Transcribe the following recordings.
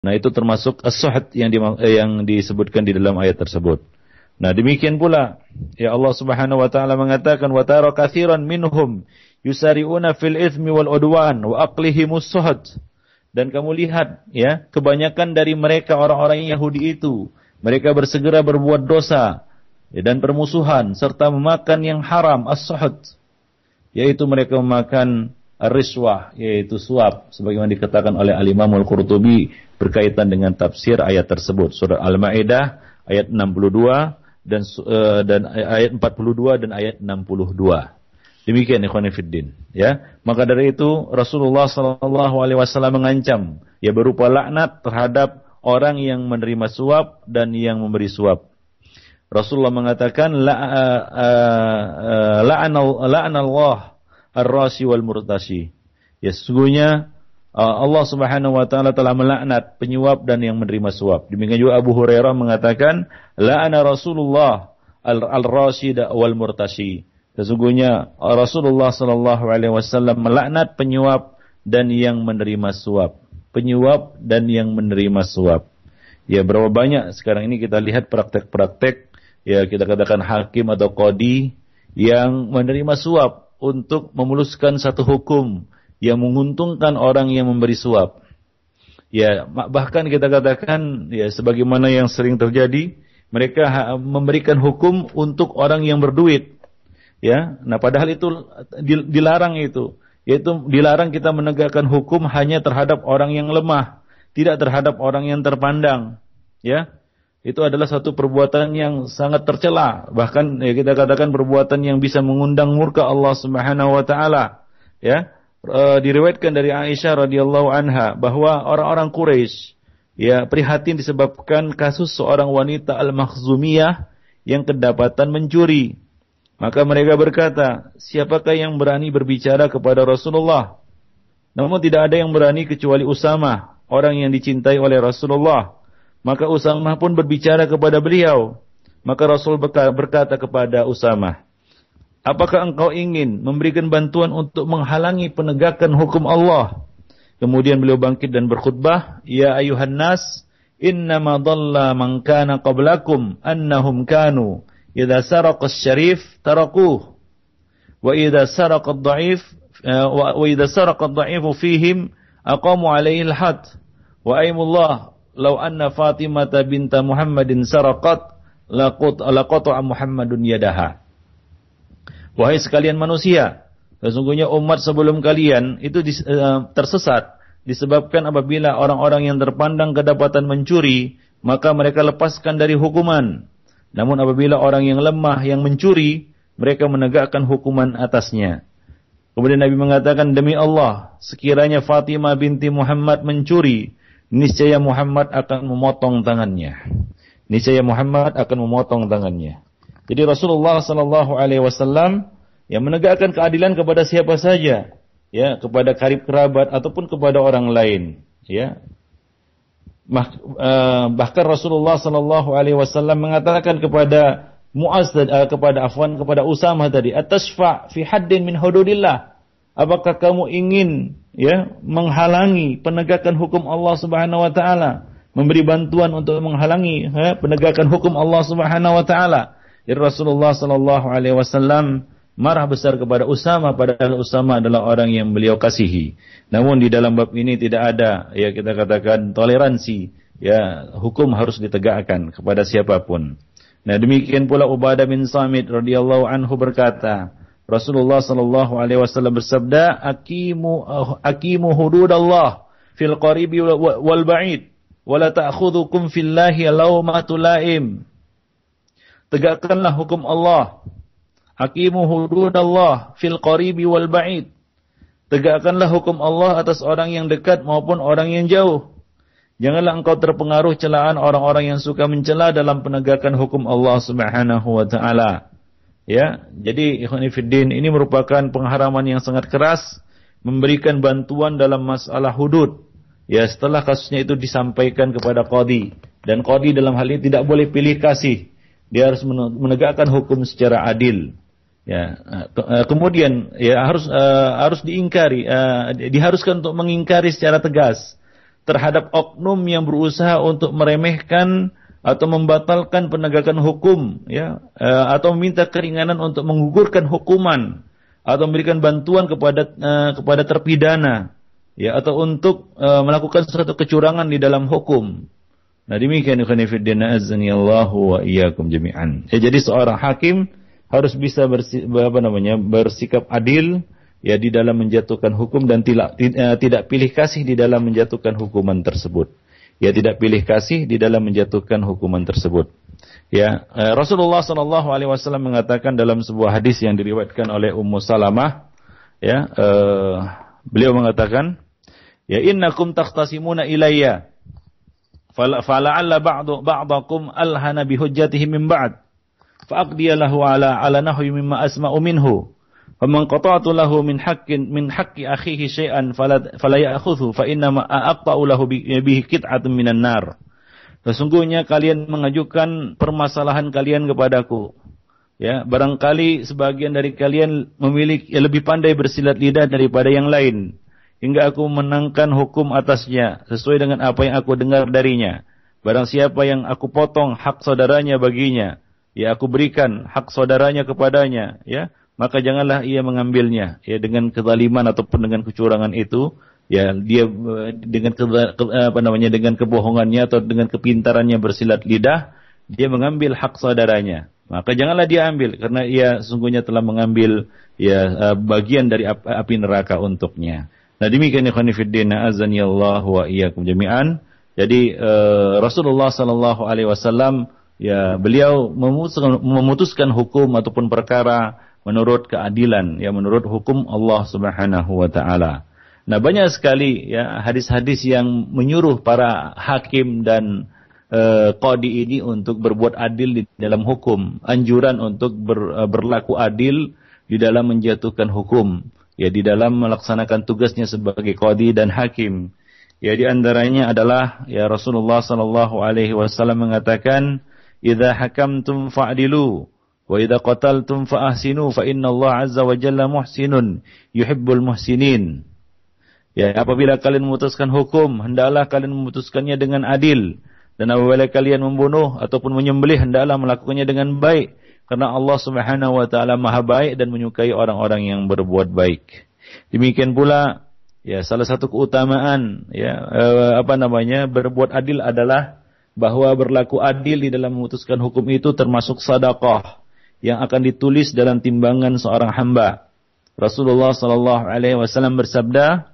Nah, itu termasuk as-suhd yang disebutkan di dalam ayat tersebut. Nah, demikian pula ya Allah Subhanahu wa taala mengatakan wa tara katsiran minhum yusari'una fil itsmi wal udwan wa aqlihimus suhd. Dan kamu lihat ya, kebanyakan dari mereka orang-orang Yahudi itu mereka bersegera berbuat dosa ya, dan permusuhan serta memakan yang haram as-suhd, yaitu mereka memakan riswah, yaitu suap, sebagaimana dikatakan oleh Al-Imam Al-Qurtubi berkaitan dengan tafsir ayat tersebut, surah Al-Maidah ayat 62 dan ayat 42 dan ayat 62. Demikian ikhwan fillah ya. Maka dari itu Rasulullah sallallahu alaihi wasallam mengancam ya berupa laknat terhadap orang yang menerima suap dan yang memberi suap. Rasulullah mengatakan la'anallah ar-rasi wal murtashi. Ya, sesungguhnya Allah Subhanahu wa taala telah melaknat penyuap dan yang menerima suap. Demikian juga Abu Hurairah mengatakan la'ana Rasulullah al-rasi wal murtashi. Sesungguhnya Rasulullah sallallahu alaihi wasallam melaknat penyuap dan yang menerima suap. Penyuap dan yang menerima suap. Ya, berapa banyak sekarang ini kita lihat praktek-praktek ya, kita katakan hakim atau qadi yang menerima suap untuk memuluskan satu hukum yang menguntungkan orang yang memberi suap. Ya, bahkan kita katakan ya sebagaimana yang sering terjadi, mereka memberikan hukum untuk orang yang berduit. Ya, nah padahal itu dilarang itu. Yaitu dilarang kita menegakkan hukum hanya terhadap orang yang lemah, tidak terhadap orang yang terpandang. Ya. Itu adalah satu perbuatan yang sangat tercela, bahkan ya, kita katakan perbuatan yang bisa mengundang murka Allah Subhanahu wa taala. Ya. Diriwayatkan dari Aisyah radhiyallahu anha bahwa orang-orang Quraisy ya prihatin disebabkan kasus seorang wanita Al-Makhzumiyah yang kedapatan mencuri. Maka mereka berkata, siapakah yang berani berbicara kepada Rasulullah? Namun tidak ada yang berani kecuali Usamah, orang yang dicintai oleh Rasulullah. Maka Usamah pun berbicara kepada beliau. Maka Rasul berkata kepada Usamah, apakah engkau ingin memberikan bantuan untuk menghalangi penegakan hukum Allah? Kemudian beliau bangkit dan berkhutbah, ya ayuhan nas, innama dhalla man kana qablakum annahum kanu idza saraqa asy-syarif tarakuh wa idza saraqa ad-dha'if wa idza saraqa ad-dha'ifu fihim aqamu 'alaihi al-hadd wa aymullah law anna Fatimah binta Muhammadin saraqat laqata Muhammadun yadaha. Wahai sekalian manusia, sesungguhnya umat sebelum kalian itu tersesat disebabkan apabila orang-orang yang terpandang kedapatan mencuri, maka mereka lepaskan dari hukuman. Namun apabila orang yang lemah yang mencuri, mereka menegakkan hukuman atasnya. Kemudian Nabi mengatakan, demi Allah, sekiranya Fatimah binti Muhammad mencuri, niscaya Muhammad akan memotong tangannya. Niscaya Muhammad akan memotong tangannya. Jadi Rasulullah sallallahu alaihi wasallam yang menegakkan keadilan kepada siapa saja, ya, kepada karib kerabat ataupun kepada orang lain, ya. Bahkan Rasulullah sallallahu alaihi wasallam mengatakan kepada Muaz kepada Usamah tadi, "Atashfa fi haddin min hududillah?" Apakah kamu ingin ya menghalangi penegakan hukum Allah Subhanahu wa taala, memberi bantuan untuk menghalangi penegakan hukum Allah Subhanahu wa taala? Jadi Rasulullah sallallahu alaihi wasallam marah besar kepada Usamah, padahal Usamah adalah orang yang beliau kasihi. Namun di dalam bab ini tidak ada ya kita katakan toleransi, ya hukum harus ditegakkan kepada siapapun. Nah demikian pula Ubadah bin Samit radhiyallahu anhu berkata, Rasulullah sallallahu alaihi wasallam bersabda, aqimu hududallah fil qaribi wal ba'id wa la ta'khudhukum fillahi lawmatul laim. Tegakkanlah hukum Allah. Hakimu hududallah fil qaribi wal ba'id. Tegakkanlah hukum Allah atas orang yang dekat maupun orang yang jauh. Janganlah engkau terpengaruh celaan orang-orang yang suka mencela dalam penegakan hukum Allah Subhanahu wa taala. Ya, jadi ikhwan fillah ini merupakan pengharaman yang sangat keras memberikan bantuan dalam masalah hudud. Ya, setelah kasusnya itu disampaikan kepada qadi, dan qadi dalam hal ini tidak boleh pilih kasih. Dia harus menegakkan hukum secara adil. Ya, kemudian ya harus diingkari, diharuskan untuk mengingkari secara tegas terhadap oknum yang berusaha untuk meremehkan atau membatalkan penegakan hukum, ya, atau meminta keringanan untuk menggugurkan hukuman, atau memberikan bantuan kepada terpidana, ya, atau untuk melakukan suatu kecurangan di dalam hukum. Nah, demikian ikhwan fillah azanillahu wa iyyakum jami'an. Ya, jadi seorang hakim harus bisa bersikap adil, ya, di dalam menjatuhkan hukum dan tidak pilih kasih di dalam menjatuhkan hukuman tersebut. Ya, tidak pilih kasih di dalam menjatuhkan hukuman tersebut. Ya, Rasulullah sallallahu alaihi wasallam mengatakan dalam sebuah hadis yang diriwayatkan oleh Ummu Salamah, ya, beliau mengatakan, ya, innakum takhtasimuna ilayya fala'alla ba'dakum alhana bihujjatihi min ba'd fa'aqdiya lahu ala nahwi mimma asma'u minhu. Faman qata'tu lahu min haqqi akhihi syai'an fala ya'khudhu fa inna ma aqta'u lahu bihi qit'atun minan nar. Sesungguhnya kalian mengajukan permasalahan kalian kepadaku. Ya, barangkali sebagian dari kalian lebih pandai bersilat lidah daripada yang lain, hingga aku menangkan hukum atasnya sesuai dengan apa yang aku dengar darinya. Barang siapa yang aku potong hak saudaranya baginya, ya, aku berikan hak saudaranya kepadanya, ya, maka janganlah ia mengambilnya, ya, dengan kezaliman ataupun dengan kecurangan itu, ya, dia dengan dengan kebohongannya atau dengan kepintarannya bersilat lidah, dia mengambil hak saudaranya, maka janganlah dia ambil, karena ia sungguhnya telah mengambil, ya, bagian dari api neraka untuknya. Nah, demikian ikhwan fillah azanillahu wa iyyakum jami'an. Jadi Rasulullah sallallahu alaihi wasallam, ya, beliau memutuskan hukum ataupun perkara menurut keadilan, ya, menurut hukum Allah Subhanahu wa taala. Nah, banyak sekali, ya, hadis-hadis yang menyuruh para hakim dan qadi ini untuk berbuat adil di dalam hukum, anjuran untuk berlaku adil di dalam menjatuhkan hukum, ya, di dalam melaksanakan tugasnya sebagai qadi dan hakim. Ya, di antaranya adalah, ya, Rasulullah sallallahu alaihi wasallam mengatakan, "Idza hakamtum fa'dilu wa idza qataltum fa ahsinu fa innallaha 'azza wa jalla muhsinun yuhibbul muhsinin." Ya, apabila kalian memutuskan hukum, hendaklah kalian memutuskannya dengan adil, dan apabila kalian membunuh ataupun menyembelih, hendaklah melakukannya dengan baik, karena Allah Subhanahu wa taala Maha baik dan menyukai orang-orang yang berbuat baik. Demikian pula, ya, salah satu keutamaan, ya, berbuat adil adalah bahwa berlaku adil di dalam memutuskan hukum itu termasuk sedekah yang akan ditulis dalam timbangan seorang hamba. Rasulullah sallallahu alaihi wasallam bersabda,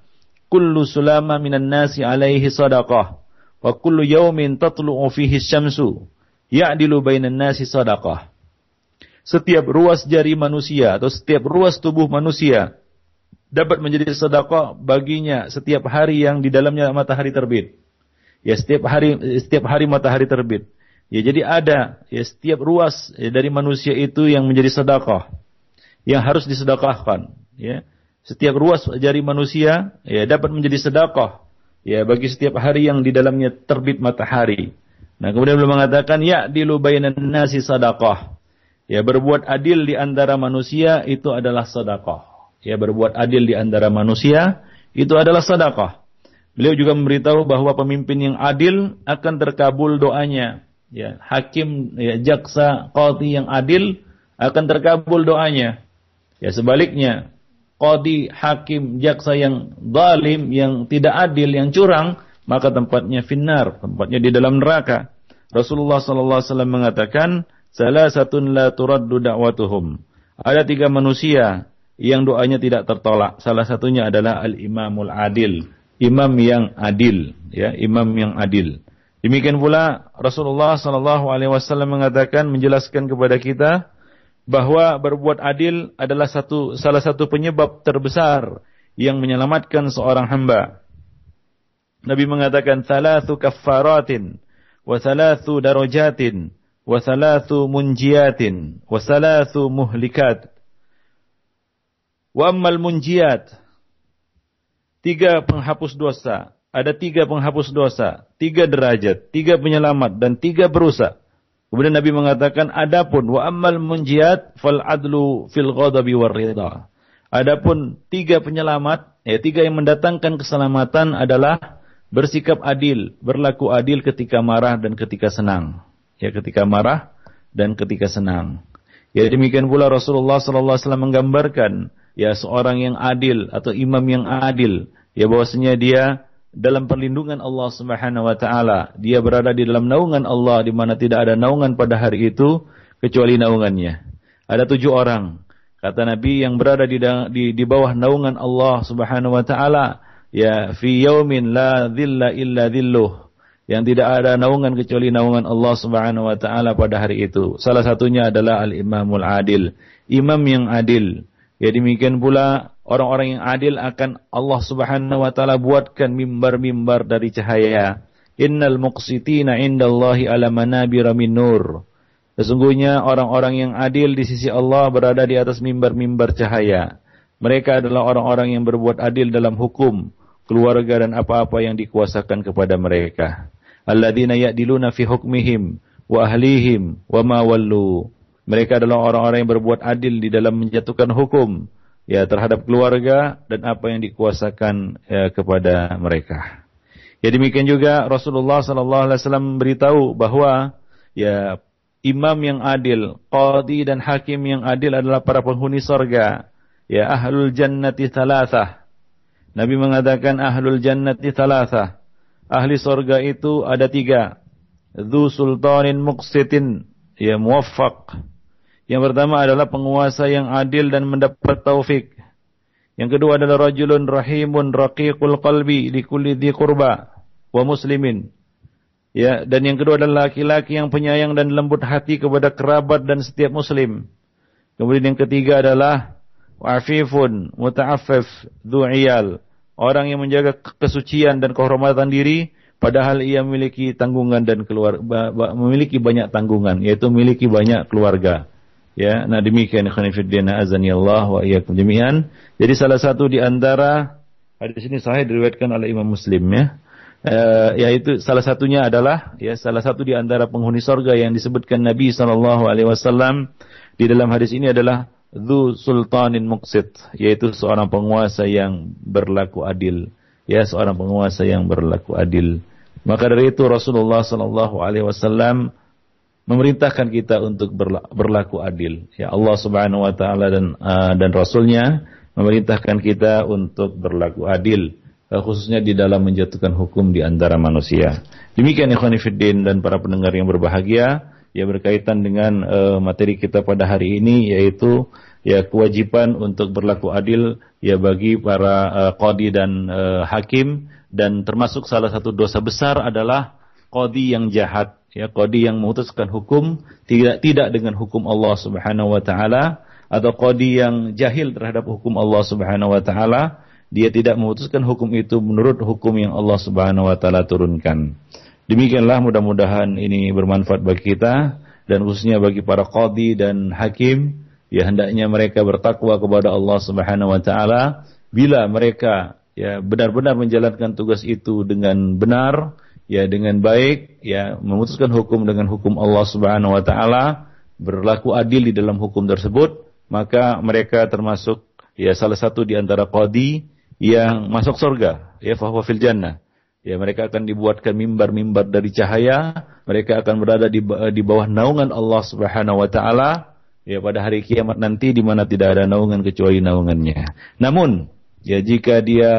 "Kullu sulama minan nasi alaihi sadaqah, wa kullu yawmin tatlu'u fihi syamsu, ya'dilu bainan nasi sadaqah." Setiap ruas jari manusia atau setiap ruas tubuh manusia dapat menjadi sedekah baginya setiap hari yang di dalamnya matahari terbit. Ya, setiap hari matahari terbit. Ya, jadi ada, ya, setiap ruas, ya, dari manusia itu yang menjadi sedekah, yang harus disedekahkan, ya. Setiap ruas jari manusia, ya, dapat menjadi sedekah, ya, bagi setiap hari yang di dalamnya terbit matahari. Nah, kemudian beliau mengatakan, ya'dilu bainan nasi sedekah. Ya, berbuat adil di antara manusia itu adalah sedekah. Ya, berbuat adil di antara manusia itu adalah sedekah. Beliau juga memberitahu bahwa pemimpin yang adil akan terkabul doanya. Ya, hakim, ya, jaksa, qadhi yang adil akan terkabul doanya. Ya, sebaliknya, qadhi, hakim, jaksa yang zalim, yang tidak adil, yang curang, maka tempatnya finnar, tempatnya di dalam neraka. Rasulullah sallallahu alaihi wasallam mengatakan, "Salasatun la turaddu da'watuhum." Ada 3 manusia yang doanya tidak tertolak. Salah satunya adalah al-imamul adil, imam yang adil, ya, imam yang adil. Demikian pula Rasulullah sallallahu alaihi wasallam mengatakan, menjelaskan kepada kita bahwa berbuat adil adalah salah satu penyebab terbesar yang menyelamatkan seorang hamba. Nabi mengatakan, "Thalathu kaffaratin wa thalathu darajatin wa thalathu munjiyatin wa thalathu muhlikat." Wa ammal munjiyat, 3 penghapus dosa. Ada 3 penghapus dosa, 3 derajat, 3 penyelamat, dan 3 perusak. Kemudian Nabi mengatakan, adapun wa ammal munjiyat fal adlu fil ghadabi war ridha. Adapun 3 penyelamat, 3 yang mendatangkan keselamatan adalah bersikap adil, berlaku adil ketika marah dan ketika senang. Ya, ketika marah dan ketika senang. Ya, demikian pula Rasulullah sallallahu alaihi wasallam menggambarkan ya seorang yang adil atau imam yang adil, ya bahwasanya dia dalam perlindungan Allah Subhanahu wa taala. Dia berada di dalam naungan Allah di mana tidak ada naungan pada hari itu kecuali naungannya. Ada 7 orang, kata Nabi, yang berada di bawah naungan Allah Subhanahu wa taala, ya fi yaumin la dhilla illa dhilluh, yang tidak ada naungan kecuali naungan Allah Subhanahu wa taala pada hari itu. Salah satunya adalah al-imamul adil, imam yang adil. Ya, demikian pula orang-orang yang adil akan Allah Subhanahu wa taala buatkan mimbar-mimbar dari cahaya. Innal muqsitina indallahi ala manabira min nur. Sesungguhnya orang-orang yang adil di sisi Allah berada di atas mimbar-mimbar cahaya. Mereka adalah orang-orang yang berbuat adil dalam hukum, keluarga dan apa-apa yang dikuasakan kepada mereka. Alladzina ya'diluna fi hukmihim wa ahlihim wa ma wallu. Mereka adalah orang-orang yang berbuat adil di dalam menjatuhkan hukum ya terhadap keluarga dan apa yang dikuasakan kepada mereka. Ya, demikian juga Rasulullah sallallahu alaihi wasallam memberitahu bahwa ya imam yang adil, qadi dan hakim yang adil adalah para penghuni surga. Ya, ahlul jannati thalathah. Nabi mengatakan ahlul jannati thalathah. Ahli surga itu ada 3. Dzu sultanin muqsitin, ya muwaffaq. Yang pertama adalah penguasa yang adil dan mendapat taufik. Yang kedua adalah rajulun rahimun raqiqul qalbi likulli dzi qurba wa muslimin. Ya, dan yang kedua adalah laki-laki yang penyayang dan lembut hati kepada kerabat dan setiap muslim. Kemudian yang ketiga adalah afifun muta'affif dzu'iyal, orang yang menjaga kesucian dan kehormatan diri padahal ia memiliki tanggungan dan memiliki banyak tanggungan, yaitu memiliki banyak keluarga. Ya, nah demikian ikhwan fillah azanillah wa iyyakum jami'an. Jadi salah satu di antara hadis ini sahih diriwayatkan oleh Imam Muslim ya. Yaitu salah satunya adalah ya salah satu di antara penghuni surga yang disebutkan Nabi sallallahu alaihi wasallam di dalam hadis ini adalah dzu sultanin muqsit, yaitu seorang penguasa yang berlaku adil. Ya, seorang penguasa yang berlaku adil. Maka dari itu Rasulullah sallallahu alaihi wasallam memerintahkan kita untuk berlaku adil. Ya, Allah Subhanahu wa taala dan Rasulnya memerintahkan kita untuk berlaku adil, khususnya di dalam menjatuhkan hukum di antara manusia. Demikian ikhwan fillah dan para pendengar yang berbahagia, ya berkaitan dengan materi kita pada hari ini, yaitu ya kewajiban untuk berlaku adil ya bagi para qadi dan hakim, dan termasuk salah satu dosa besar adalah qadi yang jahat. Ya, qadi yang memutuskan hukum tidak dengan hukum Allah Subhanahu wa taala, atau qadi yang jahil terhadap hukum Allah Subhanahu wa taala, dia tidak memutuskan hukum itu menurut hukum yang Allah Subhanahu wa taala turunkan. Demikianlah, mudah-mudahan ini bermanfaat bagi kita dan khususnya bagi para qadi dan hakim. Ya, hendaknya mereka bertakwa kepada Allah Subhanahu wa taala bila mereka ya benar-benar menjalankan tugas itu dengan benar, ya dengan baik, ya memutuskan hukum dengan hukum Allah Subhanahu wa taala, berlaku adil di dalam hukum tersebut, maka mereka termasuk ya salah satu di antara qadi yang masuk surga, ya fahuwa fil jannah. Ya, mereka akan dibuatkan mimbar-mimbar dari cahaya, mereka akan berada di bawah naungan Allah Subhanahu wa taala ya pada hari kiamat nanti, di mana tidak ada naungan kecuali naungannya. Namun ya jika dia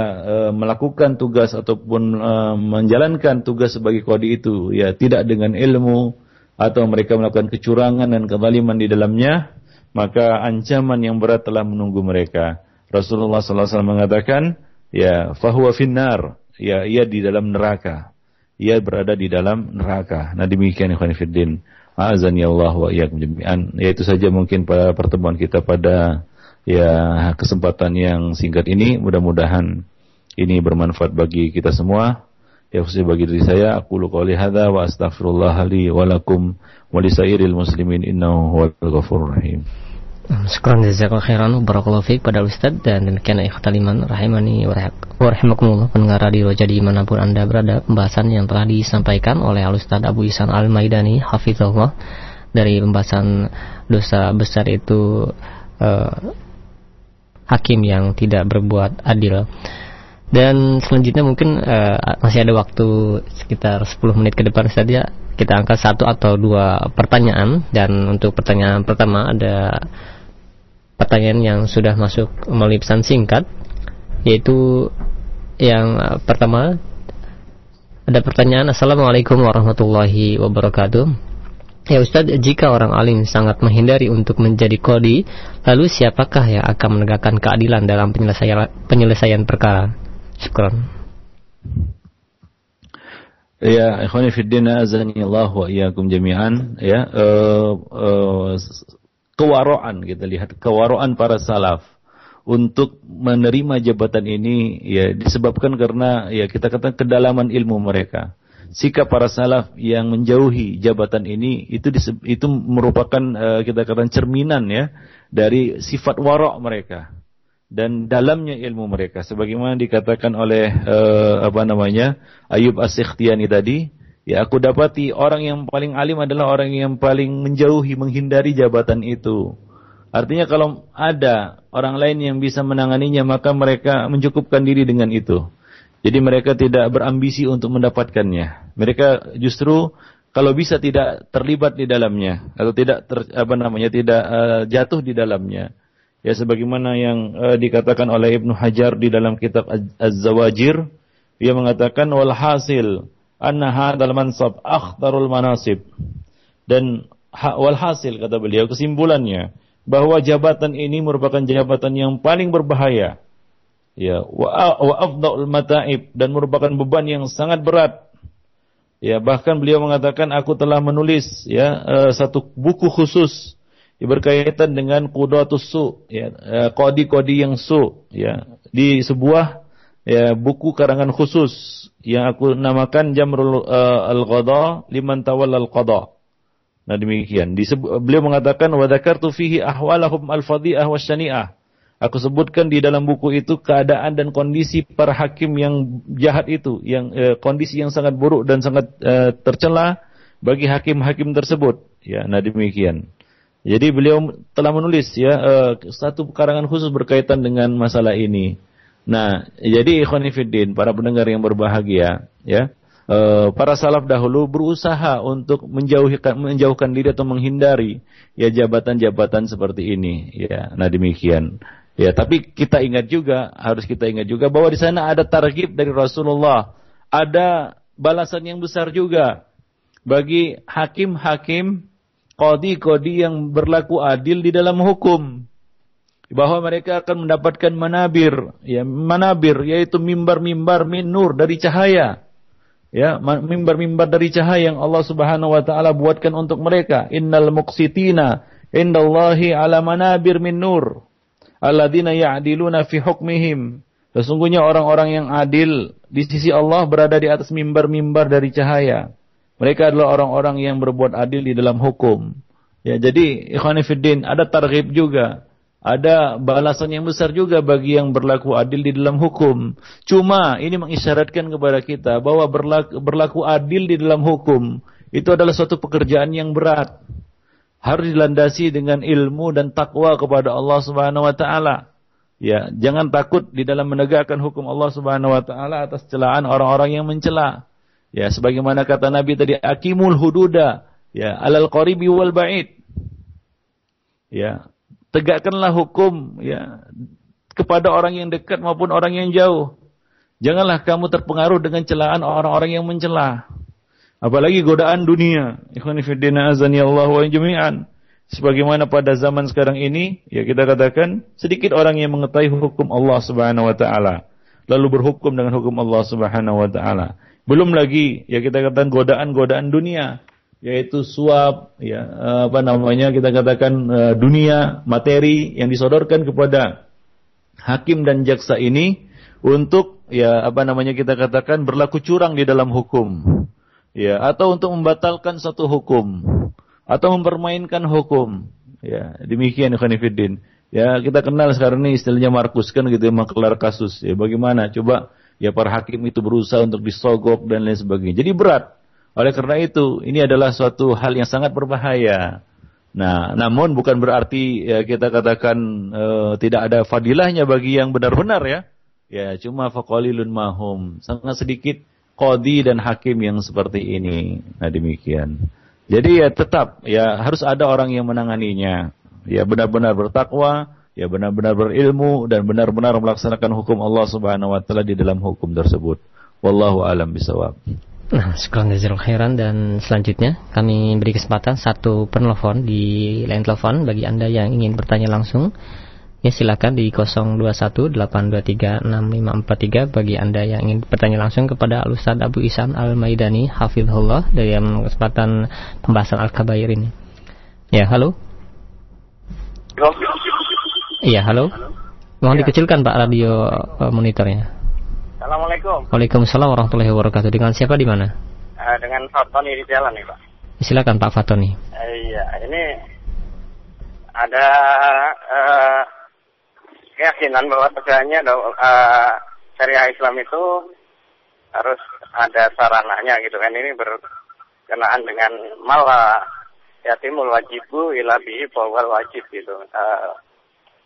melakukan tugas ataupun menjalankan tugas sebagai qadi itu ya tidak dengan ilmu, atau mereka melakukan kecurangan dan kezaliman di dalamnya, maka ancaman yang berat telah menunggu mereka. Rasulullah SAW mengatakan, ya fahuwa finnar, ya ia di dalam neraka, ia berada di dalam neraka. Nah demikian ikhwan fillah, azani Allah wa iyyakum jami'an. Ya, itu saja mungkin pada pertemuan kita pada ya kesempatan yang singkat ini. Mudah-mudahan ini bermanfaat bagi kita semua. Ya, khususnya bagi diri saya. Aqulu qouli hadza wa astaghfirullah li wa lakum wa lisairil muslimin innahu huwal ghafurur rahim. Syukran jazakallahu khairan barakallahu fiik pada Ustaz. Dan demikian ikhwatal iman rahimani wa rahimakumullah, pendengar radio jadi manapun Anda berada, pembahasan yang telah disampaikan oleh Al-Ustaz Abu Ihsan Al-Maidani hafizahullah dari pembahasan dosa besar itu hakim yang tidak berbuat adil. Dan selanjutnya mungkin masih ada waktu sekitar 10 menit ke depan saja. Kita angkat 1 atau 2 pertanyaan. Dan untuk pertanyaan pertama ada pertanyaan yang sudah masuk melalui pesan singkat, yaitu yang pertama ada pertanyaan. Assalamualaikum warahmatullahi wabarakatuh. Ya Ustaz, jika orang alim sangat menghindari untuk menjadi qadhi, lalu siapakah yang akan menegakkan keadilan dalam penyelesaian perkara? Syukran. Ya, ikhwani fiddin, azanillah wa iyyakum jami'an. Ya, kewaraan, kita lihat kewaraan para salaf untuk menerima jabatan ini ya disebabkan karena ya kita katakan kedalaman ilmu mereka. Sikap para salaf yang menjauhi jabatan ini itu merupakan kita katakan cerminan ya dari sifat wara' mereka dan dalamnya ilmu mereka, sebagaimana dikatakan oleh Ayub As-Sikhtiyani tadi, ya aku dapati orang yang paling alim adalah orang yang paling menghindari jabatan itu. Artinya kalau ada orang lain yang bisa menanganinya, maka mereka mencukupkan diri dengan itu. Jadi mereka tidak berambisi untuk mendapatkannya. Mereka justru kalau bisa tidak terlibat di dalamnya atau tidak jatuh di dalamnya. Ya sebagaimana yang dikatakan oleh Ibnu Hajar di dalam kitab Az-Zawajir, dia mengatakan wal hasil anna hadzal mansab akhtarul manasib. Dan wal hasil, kata beliau, kesimpulannya bahwa jabatan ini merupakan jabatan yang paling berbahaya. Ya, wa afdhaul mata'ib, dan merupakan beban yang sangat berat. Ya, bahkan beliau mengatakan aku telah menulis ya satu buku khusus berkaitan dengan qudatus su, ya, qadi-qadi yang su, ya, di sebuah ya buku karangan khusus yang aku namakan Jamrul al-Qadha liman tawalla al-qadha. Nah, demikian. Beliau mengatakan wa dzakartu fihi ahwalahum al-fadhi'ah wasyani'ah. Aku sebutkan di dalam buku itu keadaan dan kondisi para hakim yang jahat itu, yang kondisi yang sangat buruk dan sangat tercela bagi hakim-hakim tersebut. Ya, nah demikian. Jadi beliau telah menulis ya satu karangan khusus berkaitan dengan masalah ini. Nah, jadi ikhwani fiddin, para pendengar yang berbahagia, ya, para salaf dahulu berusaha untuk menjauhkan diri atau menghindari ya jabatan-jabatan seperti ini. Ya, nah demikian. Ya, tapi harus kita ingat juga bahwa di sana ada targhib dari Rasulullah, ada balasan yang besar juga bagi hakim-hakim, qadi-qadi yang berlaku adil di dalam hukum, bahwa mereka akan mendapatkan manabir yaitu mimbar-mimbar min nur, dari cahaya. Ya, mimbar-mimbar dari cahaya yang Allah Subhanahu wa taala buatkan untuk mereka. Innal muqsitina indallahi ala manabir min nur alladzina ya'diluna fi hukmihim. Sesungguhnya orang-orang yang adil di sisi Allah berada di atas mimbar-mimbar dari cahaya. Mereka adalah orang-orang yang berbuat adil di dalam hukum. Ya, jadi ikhwani fiddin, ada targhib juga. Ada balasan yang besar juga bagi yang berlaku adil di dalam hukum. Cuma ini mengisyaratkan kepada kita bahwa berlaku adil di dalam hukum itu adalah suatu pekerjaan yang berat. Harus dilandasi dengan ilmu dan takwa kepada Allah Subhanahu wa taala. Ya, jangan takut di dalam menegakkan hukum Allah Subhanahu wa taala atas celaan orang-orang yang mencela. Ya, sebagaimana kata Nabi tadi, aqimul hududa ya alal qaribi wal ba'id. Ya, tegakkanlah hukum ya kepada orang yang dekat maupun orang yang jauh. Janganlah kamu terpengaruh dengan celaan orang-orang yang mencela. Apalagi godaan dunia. Ikhwani fiddina azanillahu wa jami'an. Sebagaimana pada zaman sekarang ini, ya kita katakan sedikit orang yang mengetahui hukum Allah Subhanahu wa taala, lalu berhukum dengan hukum Allah Subhanahu wa taala. Belum lagi ya kita katakan godaan-godaan dunia, yaitu suap, ya kita katakan dunia, materi yang disodorkan kepada hakim dan jaksa ini untuk ya kita katakan berlaku curang di dalam hukum. Ya, atau untuk membatalkan satu hukum atau mempermainkan hukum. Ya, demikian ikhwan fillah. Ya, kita kenal sekarang ini istilahnya Markus kan gitu, maklar kasus. Ya, bagaimana coba ya para hakim itu berusaha untuk disogok dan lain sebagainya. Jadi berat. Oleh karena itu, ini adalah suatu hal yang sangat berbahaya. Nah, namun bukan berarti ya kita katakan tidak ada fadilahnya bagi yang benar-benar ya Ya, cuma faqalilun mahum. Sangat sedikit qadhi dan hakim yang seperti ini. Nah, demikian. Jadi ya tetap ya harus ada orang yang menanganinya. Ya benar-benar bertakwa, ya benar-benar berilmu dan benar-benar melaksanakan hukum Allah Subhanahu wa taala di dalam hukum tersebut. Wallahu a'lam bishawab. Nah, syukran jazakallahu khairan. Dan selanjutnya kami beri kesempatan satu penelpon di line telepon bagi Anda yang ingin bertanya langsung. Ya, silakan di 0218236543 bagi Anda yang ingin bertanya langsung kepada Al-Ustaz Abu Ihsan Al-Maidani hafizahullah dalam kesempatan pembahasan Al-Kabair ini. Ya, halo. Iya, halo. Mohon dikecilkan Pak radio monitornya. Assalamualaikum. Waalaikumsalam warahmatullahi wabarakatuh. Dengan siapa di mana? Dengan Fatoni di jalan nih, Pak. Silakan Pak Fatoni. Iya, ini ada keyakinan bahwa sebenarnya syariah Islam itu harus ada sarananya gitu kan. Ini berkenaan dengan malah yatimul wajibu ila bihi fawal wajib gitu.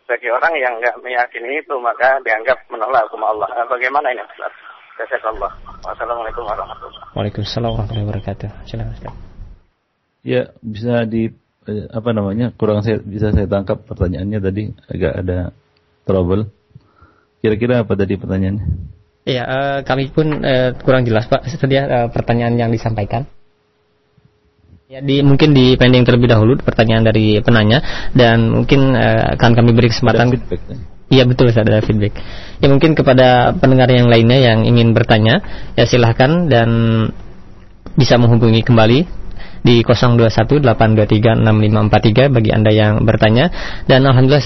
Bagi orang yang nggak meyakini itu maka dianggap menolak hukum Allah. Bagaimana ini, Ustaz? Jazakallah. Wassalamualaikum warahmatullahi wabarakatuh. Waalaikumsalam warahmatullahi wabarakatuh. Silakan Ustaz. Ya, bisa bisa saya tangkap pertanyaannya tadi, agak ada trouble. Kira-kira apa tadi pertanyaannya? Iya, kami pun kurang jelas Pak setelah pertanyaan yang disampaikan. Ya, mungkin di pending terlebih dahulu pertanyaan dari penanya dan mungkin akan kami beri kesempatan. Iya betul, ada feedback. Ya mungkin kepada pendengar yang lainnya yang ingin bertanya, ya silahkan dan bisa menghubungi kembali di 0218236543 bagi Anda yang bertanya. Dan alhamdulillah